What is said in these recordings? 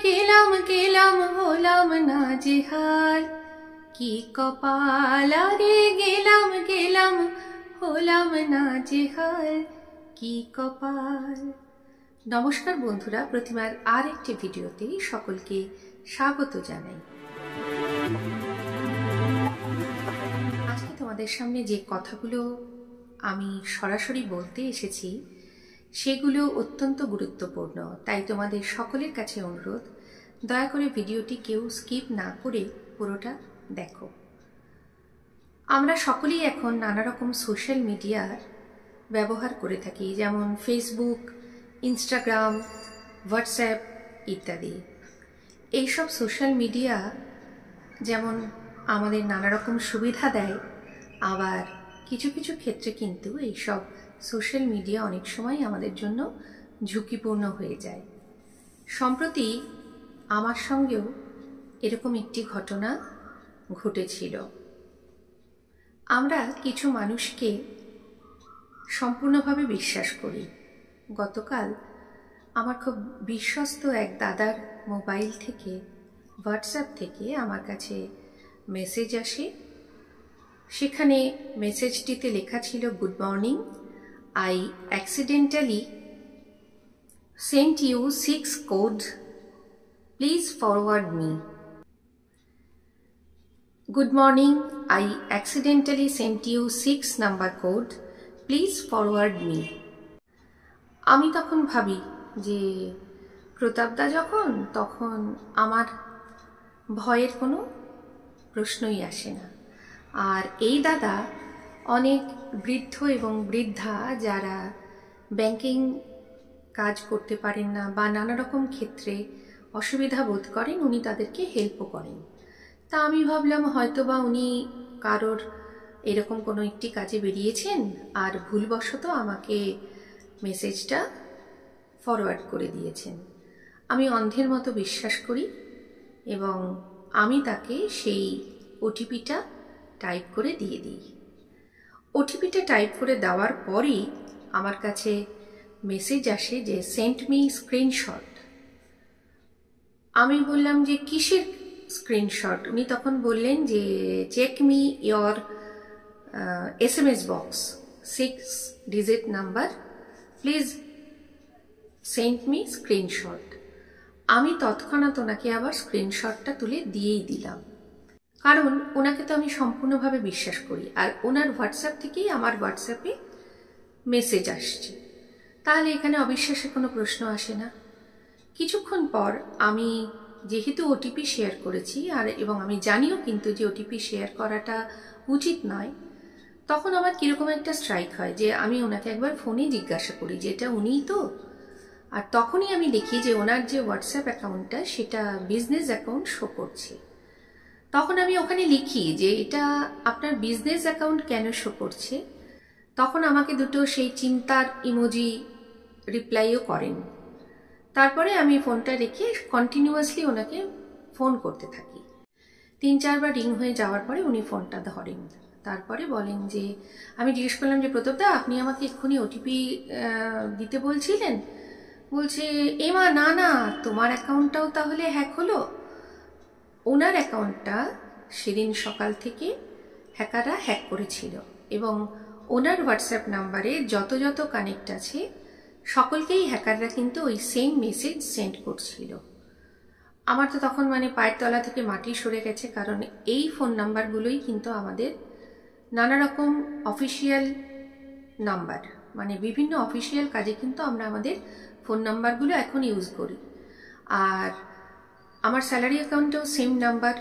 গেলাম গেলাম হলাম না জেহাল, কি কপাল রে গেলাম গেলাম হলাম না জেহাল, কি কপাল। নমস্কার বন্ধুরা, প্রতিমার আর একটি ভিডিওতে সকলকে স্বাগত জানাই। আজকে তোমাদের সামনে যে কথাগুলো আমি সরাসরি বলতে এসেছি সেগুলো অত্যন্ত গুরুত্বপূর্ণ, তাই তোমাদের সকলের কাছে অনুরোধ, দয়া করে ভিডিওটি কেউ স্কিপ না করে পুরোটা দেখো। আমরা সকলেই এখন নানা রকম সোশ্যাল মিডিয়ার ব্যবহার করে থাকি, যেমন ফেসবুক, ইনস্টাগ্রাম, হোয়াটসঅ্যাপ ইত্যাদি। এইসব সোশ্যাল মিডিয়া যেমন আমাদের নানা রকম সুবিধা দেয়, আবার কিছু কিছু ক্ষেত্রে কিন্তু এইসব সোশ্যাল মিডিয়া অনেক সময় আমাদের জন্য ঝুঁকিপূর্ণ হয়ে যায়। সম্প্রতি আমার সঙ্গেও এরকম একটি ঘটনা ঘটেছিল। আমরা কিছু মানুষকে সম্পূর্ণভাবে বিশ্বাস করি। গতকাল আমার খুব বিশ্বস্ত এক দাদার মোবাইল থেকে, হোয়াটসঅ্যাপ থেকে আমার কাছে মেসেজ আসে। সেখানে মেসেজটিতে লেখা ছিল, good morning, I accidentally sent you 6 code, please forward me. Good morning, I accidentally sent you 6 number code, please forward me. আমি তখন ভাবি যে প্রতাপদা যখন, তখন আমার ভয়ের কোনো প্রশ্নই আসে না। আর এই দাদা অনেক বৃদ্ধ এবং বৃদ্ধা যারা ব্যাংকিং কাজ করতে পারেন না বা নানা রকম ক্ষেত্রে অসুবিধা বোধ করেন, উনি তাদেরকে হেল্পও করেন। তা আমি ভাবলাম হয়তো বা উনি কারোর এরকম কোনো একটি কাজে বেরিয়েছেন আর ভুলবশত আমাকে মেসেজটা ফরওয়ার্ড করে দিয়েছেন। আমি অন্ধের মতো বিশ্বাস করি এবং আমি তাকে সেই ওটিপিটা টাইপ করে দিয়ে দিই। ওটিপিটা টাইপ করে দেওয়ার পরই আমার কাছে মেসেজ আসে যে সেন্ড মি স্ক্রিনশট। আমি বললাম যে কিসের স্ক্রিনশট? উনি তখন বললেন যে check me your SMS box, 6 digit number, please send me screenshot. আমি তৎক্ষণাৎ ওনাকে আবার স্ক্রিনশটটা তুলে দিয়েই দিলাম, কারণ ওনাকে তো আমি সম্পূর্ণভাবে বিশ্বাস করি। আর ওনার হোয়াটসঅ্যাপ থেকেই আমার হোয়াটসঅ্যাপে মেসেজ আসছে, তাহলে এখানে অবিশ্বাসের কোনো প্রশ্ন আসে না। কিছুক্ষণ পর আমি যেহেতু ওটিপি শেয়ার করেছি এবং আমি জানিও কিন্তু যে ওটিপি শেয়ার করাটা উচিত নয়, তখন আমার কীরকম একটা স্ট্রাইক হয় যে আমি ওনাকে একবার ফোনে জিজ্ঞাসা করি যে এটা উনিই তো। আর তখনই আমি দেখি যে ওনার যে হোয়াটসঅ্যাপ অ্যাকাউন্টটা সেটা বিজনেস অ্যাকাউন্ট শো করছে। তখন আমি ওখানে লিখি যে এটা আপনার বিজনেস অ্যাকাউন্ট কেন শো করছে। তখন আমাকে দুটো সেই চিন্তার ইমোজি রিপ্লাইও করেন। তারপরে আমি ফোনটা রেখে কন্টিনিউয়াসলি ওনাকে ফোন করতে থাকি। 3-4 বার রিং হয়ে যাওয়ার পরে উনি ফোনটা ধরেন। তারপরে বলেন যে, আমি জিজ্ঞেস করলাম যে প্রতাপদা, আপনি আমাকে এক্ষুনি ওটিপি দিতে বলছিলেন। বলছে, এমা না না, তোমার অ্যাকাউন্টটাও তাহলে হ্যাক হলো। ওনার অ্যাকাউন্টটা সেদিন সকাল থেকে হ্যাকাররা হ্যাক করেছিল এবং ওনার হোয়াটসঅ্যাপ নাম্বারে যত যত কানেক্ট আছে সকলকেই হ্যাকাররা কিন্তু ওই সেম মেসেজ সেন্ড করছিল। আমার তো তখন পায়ের তলা থেকে মাটি সরে গেছে, কারণ এই ফোন নাম্বারগুলোই কিন্তু আমাদের নানা রকম অফিসিয়াল নাম্বার, বিভিন্ন অফিসিয়াল কাজে কিন্তু আমরা আমাদের ফোন নাম্বারগুলো এখন ইউজ করি। আর আমার স্যালারি অ্যাকাউন্টেও সেম নাম্বার,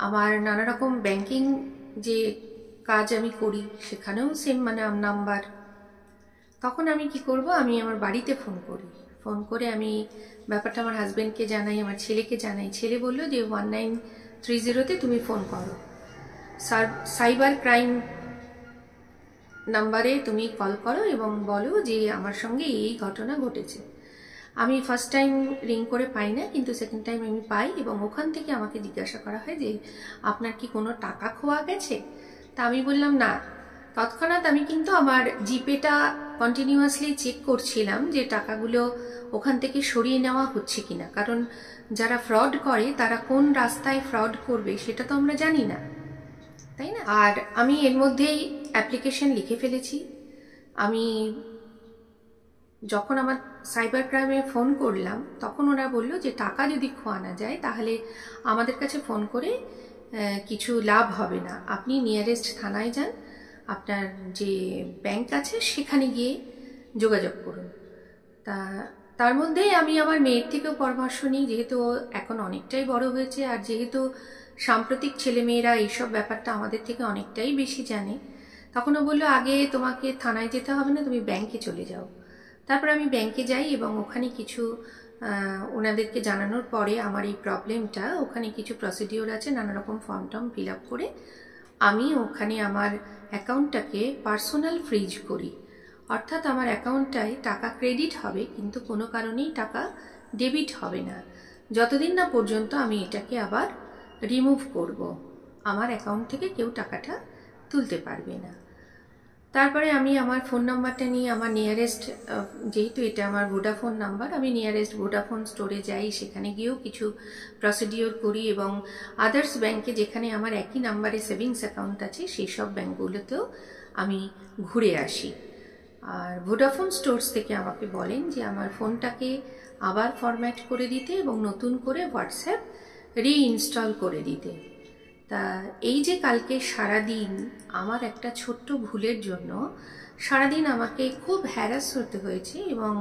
আমার নানা রকম ব্যাংকিং যে কাজ আমি করি সেখানেও সেম নাম্বার। তখন আমি কি করব, আমি আমার বাড়িতে ফোন করি। ফোন করে আমি ব্যাপারটা আমার হাজব্যান্ডকে জানাই, আমার ছেলেকে জানাই। ছেলে বলল যে 1930-তে তুমি ফোন করো, সাইবার ক্রাইম নাম্বারে তুমি কল করো এবং বলো যে আমার সঙ্গে এই ঘটনা ঘটেছে। আমি ফার্স্ট টাইম রিং করে পাই না, কিন্তু সেকেন্ড টাইম আমি পাই এবং ওখান থেকে আমাকে জিজ্ঞাসা করা হয় যে আপনার কি কোনো টাকা খোয়া গেছে। তা আমি বললাম না, তৎক্ষণাৎ আমি কিন্তু আমার জিপেটা কন্টিনিউয়াসলি চেক করছিলাম যে টাকাগুলো ওখান থেকে সরিয়ে নেওয়া হচ্ছে কিনা, কারণ যারা ফ্রড করে তারা কোন রাস্তায় ফ্রড করবে সেটা তো আমরা জানি না, তাই না? আর আমি এর মধ্যেই অ্যাপ্লিকেশন লিখে ফেলেছি। আমি যখন আমার সাইবার ক্রাইমে ফোন করলাম তখন ওরা বলল যে টাকা যদি খোয়ানো যায় তাহলে আমাদের কাছে ফোন করে কিছু লাভ হবে না, আপনি নিয়ারেস্ট থানায় যান, আপনার যে ব্যাংক আছে সেখানে গিয়ে যোগাযোগ করুন। তার মধ্যেই আমি আমার মেয়ের থেকেও পরামর্শ নিই, যেহেতু এখন অনেকটাই বড় হয়েছে আর যেহেতু সাম্প্রতিক ছেলেমেয়েরা এইসব ব্যাপারটা আমাদের থেকে অনেকটাই বেশি জানে, তখন ও বললো আগে তোমাকে থানায় যেতে হবে না, তুমি ব্যাংকে চলে যাও। তারপর আমি ব্যাংকে যাই এবং ওখানে কিছু ওনাদেরকে জানানোর পরে আমার এই প্রবলেমটা, ওখানে কিছু প্রসিডিওর আছে, নানা রকম ফর্ম টর্ম ফিল আপ করে আমি ওখানে আমার অ্যাকাউন্টটাকে পার্সোনাল ফ্রিজ করি। অর্থাৎ আমার অ্যাকাউন্টটায় টাকা ক্রেডিট হবে কিন্তু কোনো কারণেই টাকা ডেবিট হবে না, যতদিন না পর্যন্ত আমি এটাকে আবার রিমুভ করব। আমার অ্যাকাউন্ট থেকে কেউ টাকাটা তুলতে পারবে না। তারপরে আমি আমার ফোন নাম্বারটা নিয়ে আমার নিয়ারেস্ট, যেহেতু এটা আমার ভোডাফোন নাম্বার, আমি নিয়ারেস্ট ভোডাফোন স্টোরে যাই, সেখানে গিয়েও কিছু প্রসিডিওর করি এবং আদার্স ব্যাংকে যেখানে আমার একই নাম্বারে সেভিংস অ্যাকাউন্ট আছে সেই সব ব্যাংকগুলোতেও আমি ঘুরে আসি। আর ভোডাফোন স্টোরস থেকে আমাকে বলেন যে আমার ফোনটাকে আবার ফরম্যাট করে দিতে এবং নতুন করে হোয়াটসঅ্যাপ রিইনস্টল করে দিতে। তা এই যে কালকে সারাদিন আমার একটা ছোট্ট ভুলের জন্য সারাদিন আমাকে খুব হ্যারাস হতে হয়েছে এবং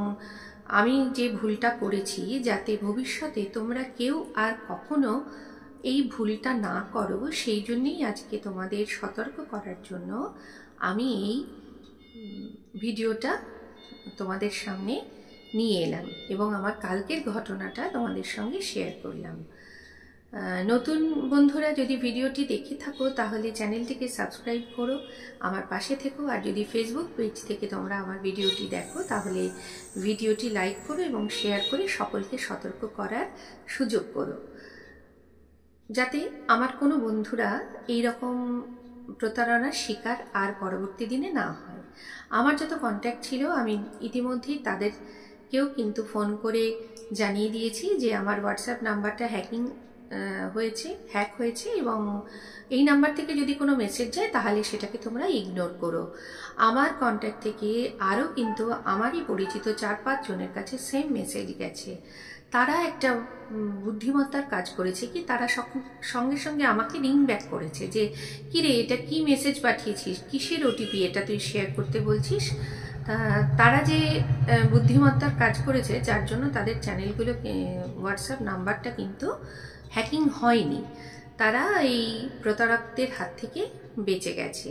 আমি যে ভুলটা করেছি যাতে ভবিষ্যতে তোমরা কেউ আর কখনো এই ভুলটা না করো, সেই জন্যই আজকে তোমাদের সতর্ক করার জন্য আমি এই ভিডিওটা তোমাদের সামনে নিয়ে এলাম এবং আমার কালকের ঘটনাটা তোমাদের সঙ্গে শেয়ার করলাম। নতুন বন্ধুরা যদি ভিডিওটি দেখে থাকো তাহলে চ্যানেলটিকে সাবস্ক্রাইব করো, আমার পাশে থেকো। আর যদি ফেসবুক পেজ থেকে তোমরা আমার ভিডিওটি দেখো তাহলে ভিডিওটি লাইক করো এবং শেয়ার করে সকলকে সতর্ক করার সুযোগ করো, যাতে আমার কোনো বন্ধুরা এই রকম প্রতারণার শিকার আর পরবর্তী দিনে না হয়। আমার যত কন্ট্যাক্ট ছিল আমি ইতিমধ্যেই তাদেরকেও কিন্তু ফোন করে জানিয়ে দিয়েছি যে আমার হোয়াটসঅ্যাপ নাম্বারটা হ্যাক হয়েছে এবং এই নাম্বার থেকে যদি কোনো মেসেজ যায় তাহলে সেটাকে তোমরা ইগনোর করো। আমার কন্ট্যাক্ট থেকে আরও কিন্তু আমারই পরিচিত 4-5 জনের কাছে সেম মেসেজ গেছে। তারা একটা বুদ্ধিমত্তার কাজ করেছে কি, তারা সঙ্গে সঙ্গে আমাকে রিং ব্যাক করেছে যে কিরে এটা কি মেসেজ পাঠিয়েছিস, কিসের ওটিপি এটা তুই শেয়ার করতে বলছিস। তারা যে বুদ্ধিমত্তার কাজ করেছে যার জন্য তাদের চ্যানেলগুলো হোয়াটসঅ্যাপ নাম্বারটা কিন্তু হ্যাকিং হয়নি, তারা এই প্রতারকদের হাত থেকে বেঁচে গেছে।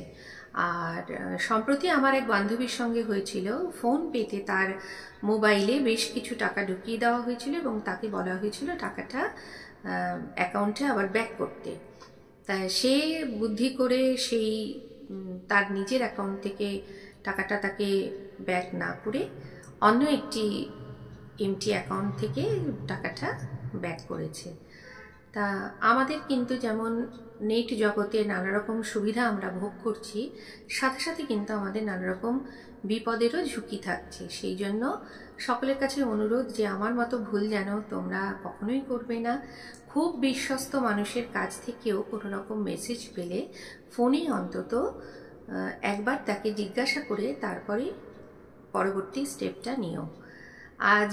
আর সম্প্রতি আমার এক বান্ধবীর সঙ্গে হয়েছিল, ফোন পেতে তার মোবাইলে বেশ কিছু টাকা ঢুকিয়ে দেওয়া হয়েছিল এবং তাকে বলা হয়েছিল টাকাটা অ্যাকাউন্টে আবার ব্যাক করতে। তাই সে বুদ্ধি করে সেই তার নিজের অ্যাকাউন্ট থেকে টাকাটা তাকে ব্যাক না করে অন্য একটি এমটি অ্যাকাউন্ট থেকে টাকাটা ব্যাক করেছে। তা আমাদের কিন্তু যেমন নেট জগতে নানা রকম সুবিধা আমরা ভোগ করছি, সাথে সাথে কিন্তু আমাদের নানা রকম বিপদেরও ঝুঁকি থাকছে। সেই জন্য সকলের কাছে অনুরোধ যে আমার মতো ভুল যেন তোমরা কখনোই করবে না। খুব বিশ্বস্ত মানুষের কাছ থেকেও কোনো রকম মেসেজ পেলে ফোনে অন্তত একবার তাকে জিজ্ঞাসা করে তারপরে পরবর্তী স্টেপটা নিও। আজ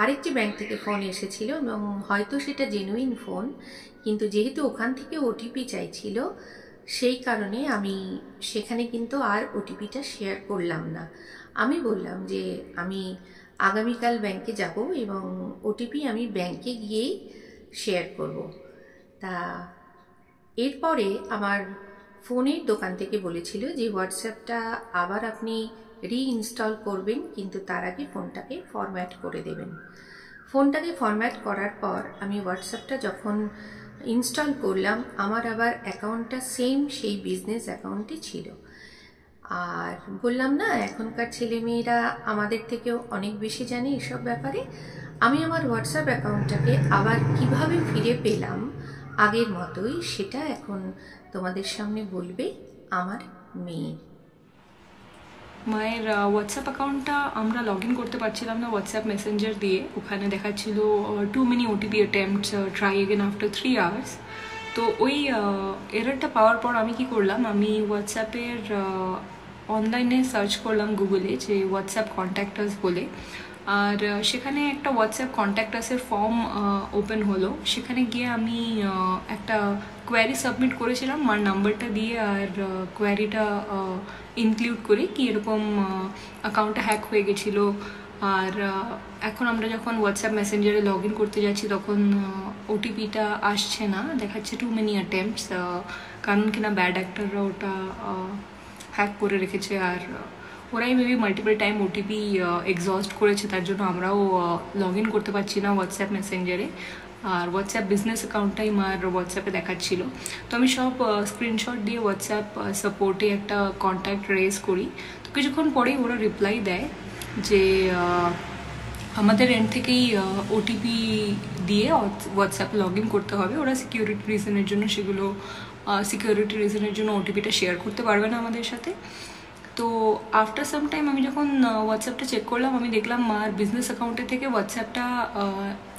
আরেকটি ব্যাংক থেকে ফোন এসেছিল এবং হয়তো সেটা জেনুইন ফোন, কিন্তু যেহেতু ওখান থেকে ওটিপি চাইছিল সেই কারণে আমি সেখানে কিন্তু আর ওটিপিটা শেয়ার করলাম না। আমি বললাম যে আমি আগামীকাল ব্যাংকে যাব এবং ওটিপি আমি ব্যাংকে গিয়েই শেয়ার করব। তা এরপরে আমার ফোনের দোকান থেকে বলেছিল যে হোয়াটসঅ্যাপটা আবার আপনি রিইনস্টল করবেন, কিন্তু তার আগে ফোনটাকে ফরম্যাট করে দেবেন। ফোনটাকে ফরম্যাট করার পর আমি হোয়াটসঅ্যাপটা যখন ইনস্টল করলাম আমার আবার অ্যাকাউন্টটা সেম সেই বিজনেস অ্যাকাউন্টই ছিল। আর বললাম না এখনকার ছেলেমেয়েরা আমাদের থেকেও অনেক বেশি জানে এসব ব্যাপারে। আমি আমার হোয়াটসঅ্যাপ অ্যাকাউন্টটাকে আবার কিভাবে ফিরে পেলাম আগের মতোই, সেটা এখন তোমাদের সামনে বলবে আমার me. মায়ের হোয়াটসঅ্যাপ অ্যাকাউন্টটা আমরা লগ ইন করতে পারছিলাম না হোয়াটসঅ্যাপ মেসেঞ্জার দিয়ে। ওখানে দেখাচ্ছিল too many OTP attempts, try again after 3 hours। তো ওই এরারটা পাওয়ার পর আমি কি করলাম, আমি হোয়াটসঅ্যাপের অনলাইনে সার্চ করলাম গুগলে যে হোয়াটসঅ্যাপ কন্ট্যাক্টাস বলে, আর সেখানে একটা হোয়াটসঅ্যাপ কন্ট্যাক্টাসের ফর্ম ওপেন হলো। সেখানে গিয়ে আমি একটা কোয়ারি সাবমিট করেছিলাম মার নাম্বারটা দিয়ে, আর কোয়ারিটা ইনক্লুড করে কি এরকম অ্যাকাউন্টটা হ্যাক হয়ে গেছিলো। আর এখন আমরা যখন হোয়াটসঅ্যাপ মেসেঞ্জারে লগ ইন করতে যাচ্ছি তখন ওটিপিটা আসছে না, দেখাচ্ছে টু মেনি অ্যাটেম্পটস, কারণ কিনা ব্যাড অ্যাক্টররা ওটা হ্যাক করে রেখেছে, আর ওরাই maybe multiple time OTP exhaust করেছে, তার জন্য আমরাও লগ ইন করতে পারছি না হোয়াটসঅ্যাপ মেসেঞ্জারে। আর হোয়াটসঅ্যাপ বিজনেস অ্যাকাউন্টটাই মার হোয়াটসঅ্যাপে দেখাচ্ছিল। তো আমি সব স্ক্রিনশট দিয়ে হোয়াটসঅ্যাপ সাপোর্টে একটা কন্ট্যাক্ট রেজ করি। তো কিছুক্ষণ পরেই ওরা রিপ্লাই দেয় যে আমাদের এন্ড থেকেই ওটিপি দিয়ে হোয়াটসঅ্যাপে লগ ইন করতে হবে। ওরা সিকিউরিটি রিজনের জন্য ওটিপিটা শেয়ার করতে পারবে না আমাদের সাথে। তো আফটার সাম টাইম আমি যখন হোয়াটসঅ্যাপটা চেক করলাম, আমি দেখলাম মার বিজনেস অ্যাকাউন্টে থেকে হোয়াটসঅ্যাপটা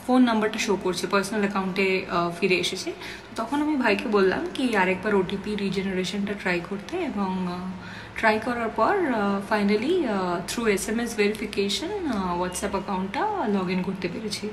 ফোন নাম্বারটা শো করছে, পার্সোনাল অ্যাকাউন্টে ফিরে এসেছে। তখন আমি ভাইকে বললাম কি আরেকবার ওটিপি রিজেনারেশনটা ট্রাই করতে, এবং ট্রাই করার পর finally through SMS verification WhatsApp অ্যাকাউন্টটা লগ ইন করতে পেরেছি।